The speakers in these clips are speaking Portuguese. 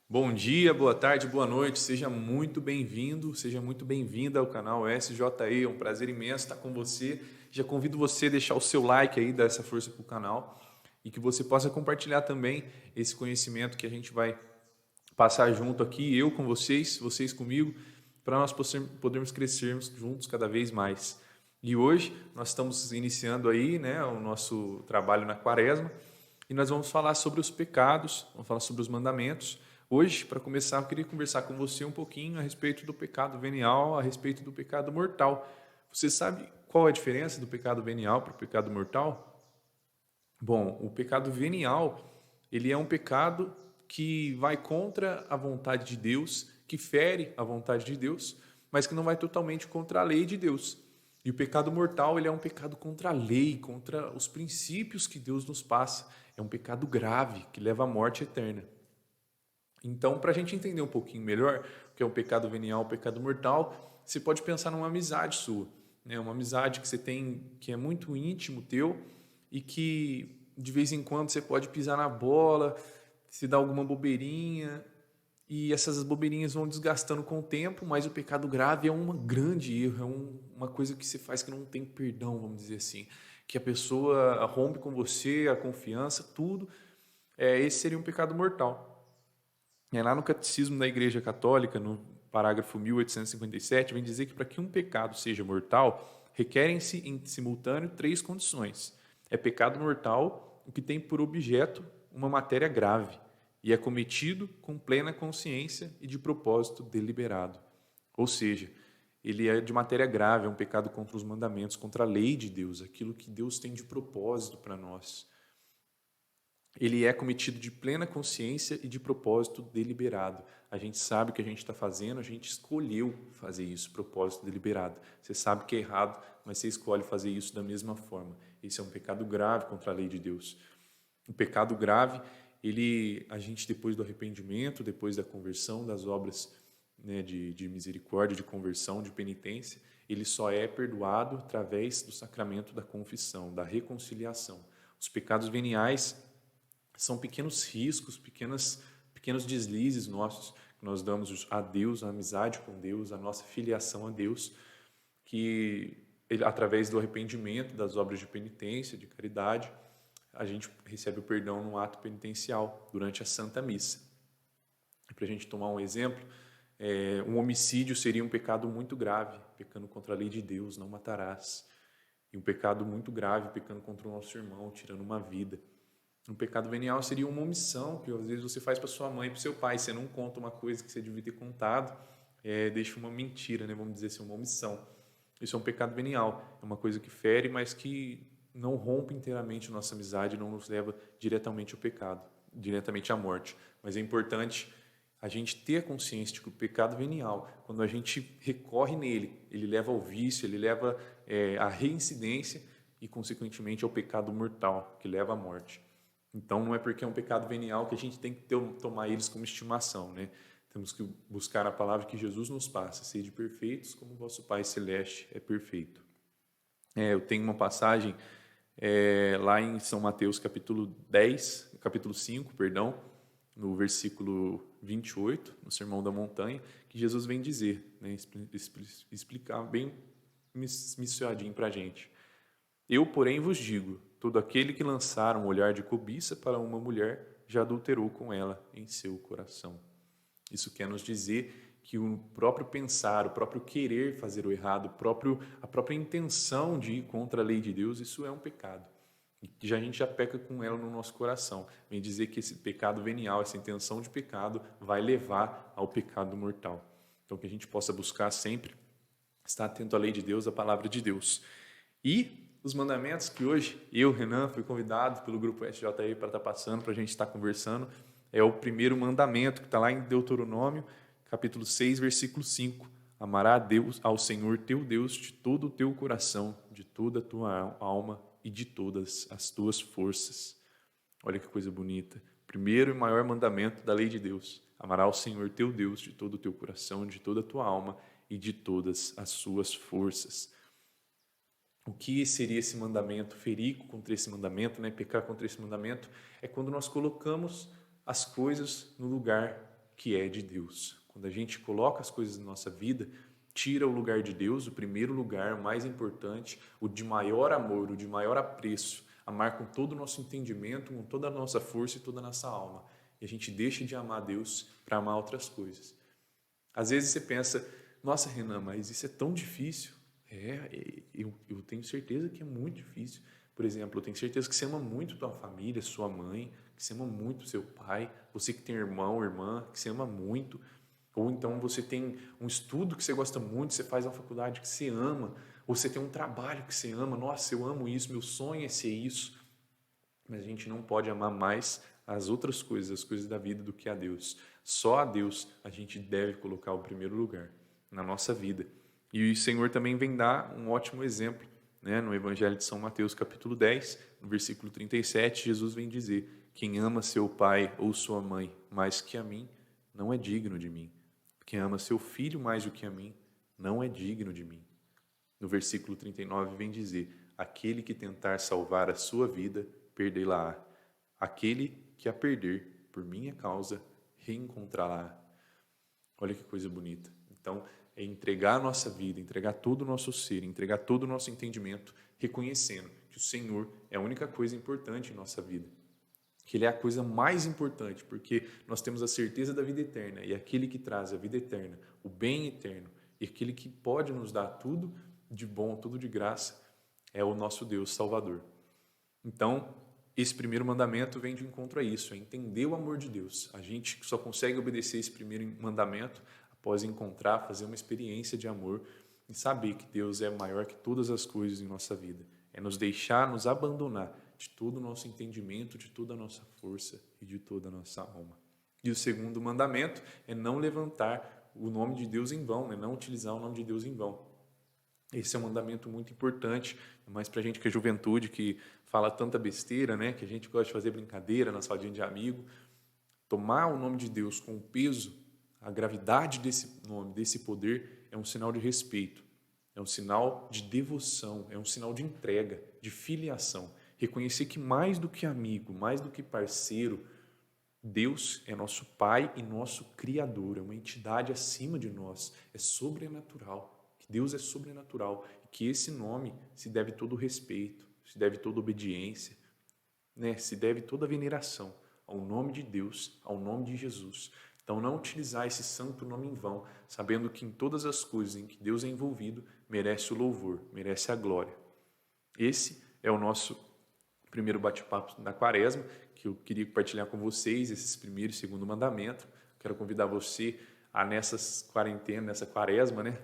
Bom dia, boa tarde, boa noite, seja muito bem-vindo, seja muito bem-vinda ao canal SJE, é um prazer imenso estar com você. Já convido você a deixar o seu like aí, dar essa força para o canal e que você possa compartilhar também esse conhecimento que a gente vai passar junto aqui, eu com vocês, vocês comigo, para nós podermos crescermos juntos cada vez mais. E hoje nós estamos iniciando aí, né, o nosso trabalho na Quaresma e nós vamos falar sobre os pecados, vamos falar sobre os mandamentos. Hoje, para começar, eu queria conversar com você um pouquinho a respeito do pecado venial, a respeito do pecado mortal. Você sabe qual é a diferença do pecado venial para o pecado mortal? Bom, o pecado venial, ele é um pecado que vai contra a vontade de Deus, que fere a vontade de Deus, mas que não vai totalmente contra a lei de Deus. E o pecado mortal, ele é um pecado contra a lei, contra os princípios que Deus nos passa. É um pecado grave que leva à morte eterna. Então, para a gente entender um pouquinho melhor o que é um pecado venial, um pecado mortal, você pode pensar numa amizade sua, né? Uma amizade que você tem, que é muito íntimo teu e que de vez em quando você pode pisar na bola, se dá alguma bobeirinha e essas bobeirinhas vão desgastando com o tempo, mas o pecado grave é um grande erro, uma coisa que se faz que não tem perdão, vamos dizer assim, que a pessoa rompe com você, a confiança, tudo. Esse seria um pecado mortal. Lá no Catecismo da Igreja Católica, no parágrafo 1857, vem dizer que para que um pecado seja mortal, requerem-se em simultâneo três condições. É pecado mortal o que tem por objeto uma matéria grave e é cometido com plena consciência e de propósito deliberado. Ou seja, ele é de matéria grave, é um pecado contra os mandamentos, contra a lei de Deus, aquilo que Deus tem de propósito para nós. Ele é cometido de plena consciência e de propósito deliberado. A gente sabe o que a gente está fazendo, a gente escolheu fazer isso, propósito deliberado. Você sabe que é errado, mas você escolhe fazer isso da mesma forma. Esse é um pecado grave contra a lei de Deus. O pecado grave, a gente depois do arrependimento, depois da conversão, das obras, né, de misericórdia, de conversão, de penitência, ele só é perdoado através do sacramento da confissão, da reconciliação. Os pecados veniais são pequenos riscos, pequenos deslizes nossos que nós damos a Deus, a amizade com Deus, a nossa filiação a Deus, que através do arrependimento, das obras de penitência, de caridade, a gente recebe o perdão no ato penitencial durante a Santa Missa. Para a gente tomar um exemplo, um homicídio seria um pecado muito grave, pecando contra a lei de Deus, não matarás. E um pecado muito grave, pecando contra o nosso irmão, tirando uma vida. Um pecado venial seria uma omissão que às vezes você faz para sua mãe, para o seu pai. Você não conta uma coisa que você devia ter contado, deixa uma mentira, né? Vamos dizer assim, uma omissão. Isso é um pecado venial. É uma coisa que fere, mas que não rompe inteiramente a nossa amizade, não nos leva diretamente ao pecado, diretamente à morte. Mas é importante a gente ter a consciência de que o pecado venial, quando a gente recorre nele, ele leva ao vício, ele leva à reincidência e, consequentemente, ao pecado mortal, que leva à morte. Então, não é porque é um pecado venial que a gente tem que tomar eles como estimação, né? Temos que buscar a palavra que Jesus nos passa, sede perfeitos como o vosso Pai Celeste é perfeito. Eu tenho uma passagem lá em São Mateus capítulo 10, capítulo 5, perdão, no versículo 28, no Sermão da Montanha, que Jesus vem dizer, né, explicar bem misturadinho para a gente. Eu, porém, vos digo, todo aquele que lançar um olhar de cobiça para uma mulher já adulterou com ela em seu coração. Isso quer nos dizer que o próprio pensar, o próprio querer fazer o errado, a própria intenção de ir contra a lei de Deus, isso é um pecado. E a gente já peca com ela no nosso coração. Vem dizer que esse pecado venial, essa intenção de pecado, vai levar ao pecado mortal. Então, que a gente possa buscar sempre estar atento à lei de Deus, à palavra de Deus. E os mandamentos que hoje eu, Renan, fui convidado pelo grupo SJE para estar passando, para a gente estar conversando, é o primeiro mandamento que está lá em Deuteronômio, capítulo 6, versículo 5. Amará a Deus, ao Senhor teu Deus de todo o teu coração, de toda a tua alma e de todas as tuas forças. Olha que coisa bonita. Primeiro e maior mandamento da lei de Deus. Amará ao Senhor teu Deus de todo o teu coração, de toda a tua alma e de todas as suas forças. O que seria esse mandamento? Ferir contra esse mandamento, né? Pecar contra esse mandamento, é quando nós colocamos as coisas no lugar que é de Deus. Quando a gente coloca as coisas na nossa vida, tira o lugar de Deus, o primeiro lugar, o mais importante, o de maior amor, o de maior apreço, amar com todo o nosso entendimento, com toda a nossa força e toda a nossa alma. E a gente deixa de amar Deus para amar outras coisas. Às vezes você pensa, nossa, Renan, mas isso é tão difícil. Eu tenho certeza que é muito difícil. Por exemplo, eu tenho certeza que você ama muito tua família, sua mãe, que você ama muito seu pai, você que tem irmão, irmã, que você ama muito. Ou então você tem um estudo que você gosta muito, você faz uma faculdade que você ama, ou você tem um trabalho que você ama, nossa, eu amo isso, meu sonho é ser isso. Mas a gente não pode amar mais as outras coisas, as coisas da vida, do que a Deus. Só a Deus a gente deve colocar o primeiro lugar na nossa vida. E o Senhor também vem dar um ótimo exemplo, né? No Evangelho de São Mateus, capítulo 10, no versículo 37, Jesus vem dizer: quem ama seu pai ou sua mãe mais que a mim, não é digno de mim. Quem ama seu filho mais do que a mim, não é digno de mim. No versículo 39 vem dizer: aquele que tentar salvar a sua vida, perdê-la-á. Aquele que a perder, por minha causa, reencontrá-la. Olha que coisa bonita. Então, é entregar a nossa vida, entregar todo o nosso ser, entregar todo o nosso entendimento, reconhecendo que o Senhor é a única coisa importante em nossa vida. Que Ele é a coisa mais importante, porque nós temos a certeza da vida eterna, e aquele que traz a vida eterna, o bem eterno, e aquele que pode nos dar tudo de bom, tudo de graça, é o nosso Deus Salvador. Então, esse primeiro mandamento vem de encontro a isso, é entender o amor de Deus. A gente só consegue obedecer esse primeiro mandamento após encontrar, fazer uma experiência de amor e saber que Deus é maior que todas as coisas em nossa vida. É nos deixar, nos abandonar de todo o nosso entendimento, de toda a nossa força e de toda a nossa alma. E o segundo mandamento é não levantar o nome de Deus em vão, é não utilizar o nome de Deus em vão. Esse é um mandamento muito importante, mas para a gente que é juventude, que fala tanta besteira, né? Que a gente gosta de fazer brincadeira na salinha de amigo, tomar o nome de Deus com o peso, a gravidade desse nome, desse poder, é um sinal de respeito, é um sinal de devoção, é um sinal de entrega, de filiação. Reconhecer que mais do que amigo, mais do que parceiro, Deus é nosso Pai e nosso Criador, é uma entidade acima de nós, é sobrenatural. Que Deus é sobrenatural e que esse nome se deve todo respeito, se deve toda obediência, né? Se deve toda veneração ao nome de Deus, ao nome de Jesus. Então, não utilizar esse santo nome em vão, sabendo que em todas as coisas em que Deus é envolvido, merece o louvor, merece a glória. Esse é o nosso primeiro bate-papo da Quaresma, que eu queria compartilhar com vocês, esses primeiro e segundo mandamento. Quero convidar você a nessa quaresma, né?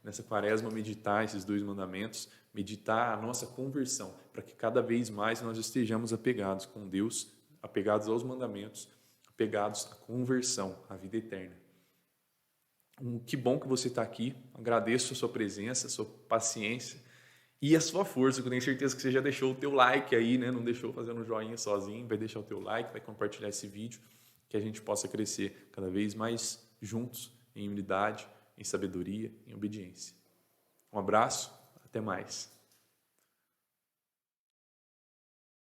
Nessa quaresma meditar esses dois mandamentos, meditar a nossa conversão, para que cada vez mais nós estejamos apegados com Deus, apegados aos mandamentos, apegados à conversão, à vida eterna. Que bom que você está aqui, agradeço a sua presença, a sua paciência e a sua força, que eu tenho certeza que você já deixou o teu like aí, né? Não deixou fazendo um joinha sozinho, vai deixar o teu like, vai compartilhar esse vídeo, que a gente possa crescer cada vez mais juntos, em unidade, em sabedoria, em obediência. Um abraço, até mais.